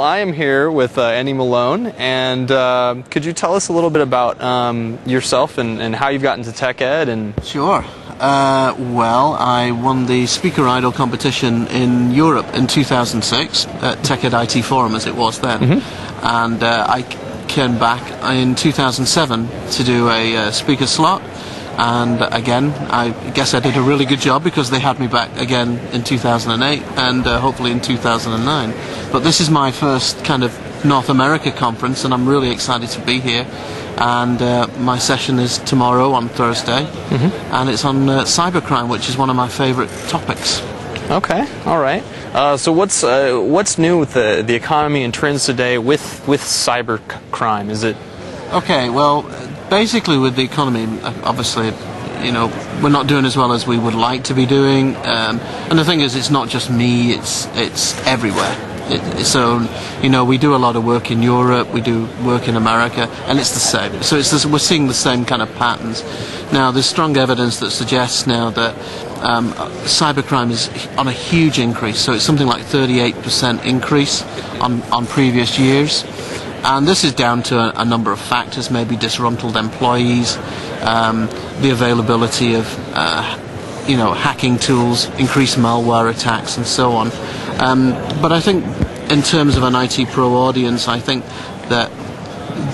I am here with Andrew Malone, and could you tell us a little bit about yourself and how you've gotten to tech ed? Sure. Well, I won the Speaker Idol competition in Europe in 2006 at Tech Ed IT Forum, as it was then, and I came back in 2007 to do a speaker slot. And again, I guess I did a really good job because they had me back again in 2008 and hopefully in 2009. But this is my first kind of North America conference, and I'm really excited to be here. And my session is tomorrow on Thursday, and it's on cybercrime, which is one of my favorite topics. Okay, all right. So what's new with the economy and trends today with cybercrime? Is it okay? Well, basically, with the economy, obviously, you know, we're not doing as well as we would like to be doing. And the thing is, it's not just me; it's everywhere. So, you know, we do a lot of work in Europe, we do work in America, and it's the same. So we're seeing the same kind of patterns. Now, there's strong evidence that suggests now that cybercrime is on a huge increase. So it's something like 38% increase on previous years. And this is down to a number of factors, maybe disgruntled employees, the availability of hacking tools, increased malware attacks, and so on. But I think in terms of an IT pro audience, I think that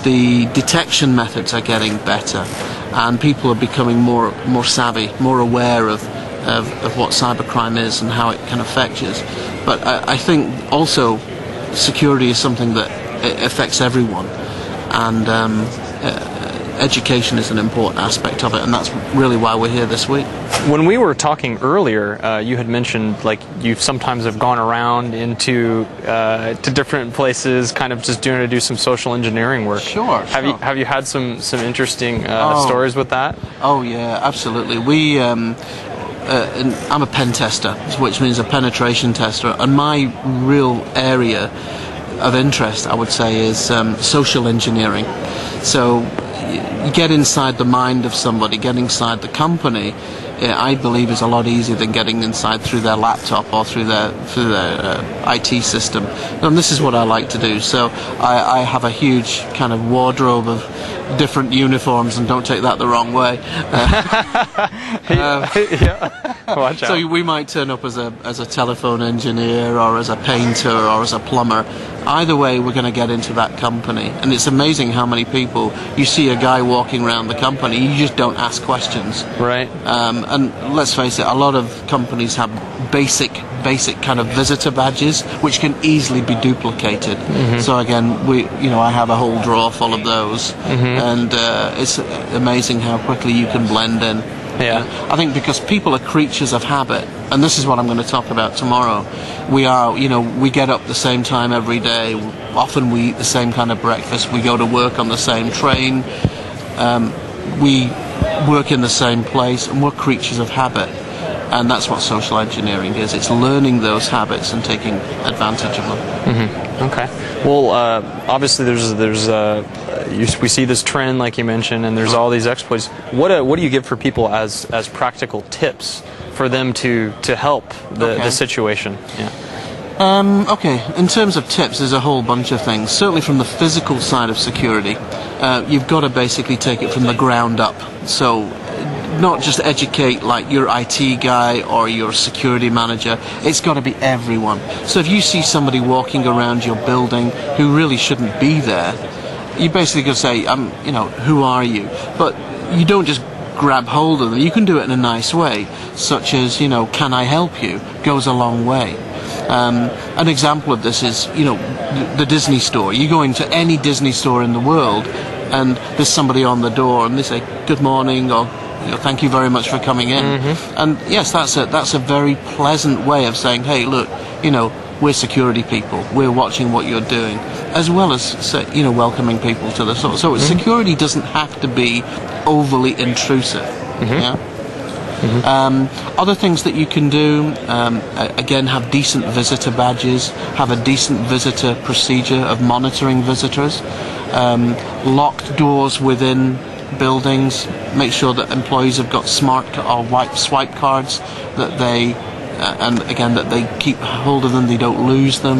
the detection methods are getting better, and people are becoming more savvy, more aware of what cybercrime is and how it can affect us. But I think also security is something that it affects everyone, and education is an important aspect of it, and that's really why we're here this week. When we were talking earlier, you had mentioned like you sometimes have gone around into to different places, kind of just to do some social engineering work. Sure. Have you had some interesting stories with that? Oh yeah, absolutely. I'm a pen tester, which means a penetration tester, and my real area of interest, I would say, is social engineering. So you get inside the mind of somebody, get inside the company. I believe is a lot easier than getting inside through their laptop or through their IT system. And this is what I like to do. So I have a huge kind of wardrobe of different uniforms, and don't take that the wrong way. Watch out. So we might turn up as a telephone engineer or as a painter or as a plumber. Either way, we're going to get into that company. And it's amazing how many people, you see a guy walking around the company, you just don't ask questions. Right. And let's face it, a lot of companies have basic kind of visitor badges, which can easily be duplicated. So again, I have a whole drawer full of those, and it's amazing how quickly you can blend in. Yeah. I think because people are creatures of habit, and this is what I'm going to talk about tomorrow. We get up the same time every day. Often we eat the same kind of breakfast. We go to work on the same train. We work in the same place, and we're creatures of habit. And that's what social engineering is. It's learning those habits and taking advantage of them. Okay. Well, obviously we see this trend, like you mentioned, and there's all these exploits. What do you give for people as practical tips for them to help the situation? Yeah. Okay, in terms of tips, there's a whole bunch of things. Certainly from the physical side of security, you've got to basically take it from the ground up. So not just educate like your IT guy or your security manager, it's got to be everyone. So if you see somebody walking around your building who really shouldn't be there, you basically got to say, who are you? But you don't just grab hold of them. You can do it in a nice way, such as, can I help you? Goes a long way. An example of this is, the Disney store. You go into any Disney store in the world, and there's somebody on the door, and they say, good morning, or thank you very much for coming in. And yes, that's a very pleasant way of saying, hey, look, we're security people. We're watching what you're doing, as well as welcoming people to the store. So security doesn't have to be overly intrusive. Yeah. Other things that you can do, again, have decent visitor badges, have a decent visitor procedure of monitoring visitors, locked doors within buildings, make sure that employees have got smart or swipe cards, that they and again that they keep hold of them, they don't lose them,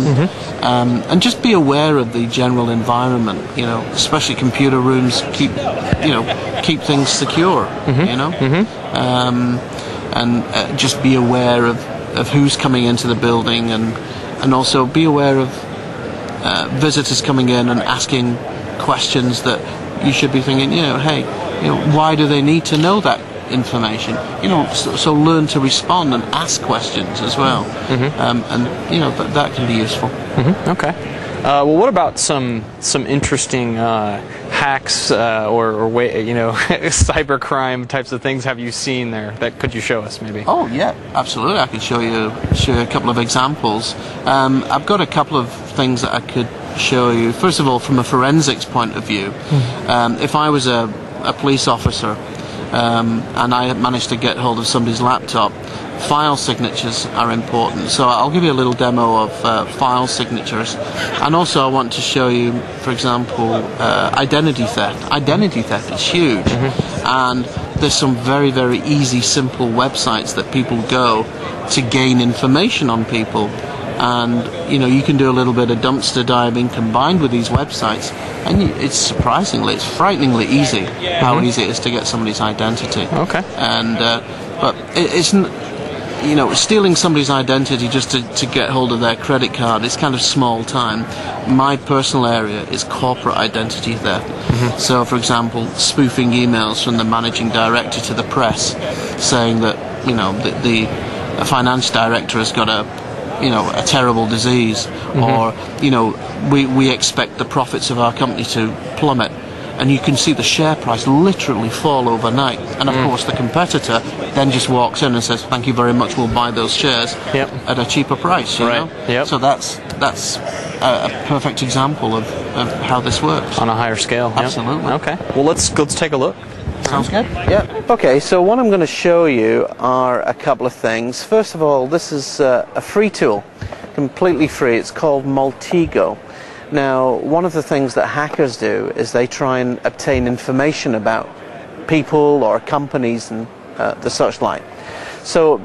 and just be aware of the general environment. You know, especially computer rooms keep things secure. And just be aware of who's coming into the building, and also be aware of visitors coming in and asking questions that you should be thinking, hey, why do they need to know that information? So learn to respond and ask questions as well, and that can be useful. Okay. Well, what about some interesting hacks or way, cybercrime types of things have you seen there that could you show us maybe? Oh yeah, absolutely. I could show you a couple of examples. I've got a couple of things that I could show you. First of all, from a forensics point of view, if I was a police officer and I managed to get hold of somebody's laptop, file signatures are important. So I'll give you a little demo of file signatures, and also I want to show you, for example, identity theft. Identity theft is huge, and there's some very, very easy, simple websites that people go to gain information on people. And you can do a little bit of dumpster diving combined with these websites, and it's frighteningly easy how easy it is to get somebody's identity. Okay. And but it's stealing somebody's identity just to get hold of their credit card is kind of small time. My personal area is corporate identity theft. So, for example, spoofing emails from the managing director to the press, saying that the finance director has got a terrible disease, or we expect the profits of our company to plummet, and you can see the share price literally fall overnight, and of course the competitor then just walks in and says, thank you very much, we'll buy those shares at a cheaper price. So that's a perfect example of how this works on a higher scale. Absolutely. Okay, well let's take a look. Sounds good. Yeah. Okay, so what I'm going to show you are a couple of things. First of all, this is a free tool, completely free. It's called Maltego. Now, one of the things that hackers do is they try and obtain information about people or companies and the such like. So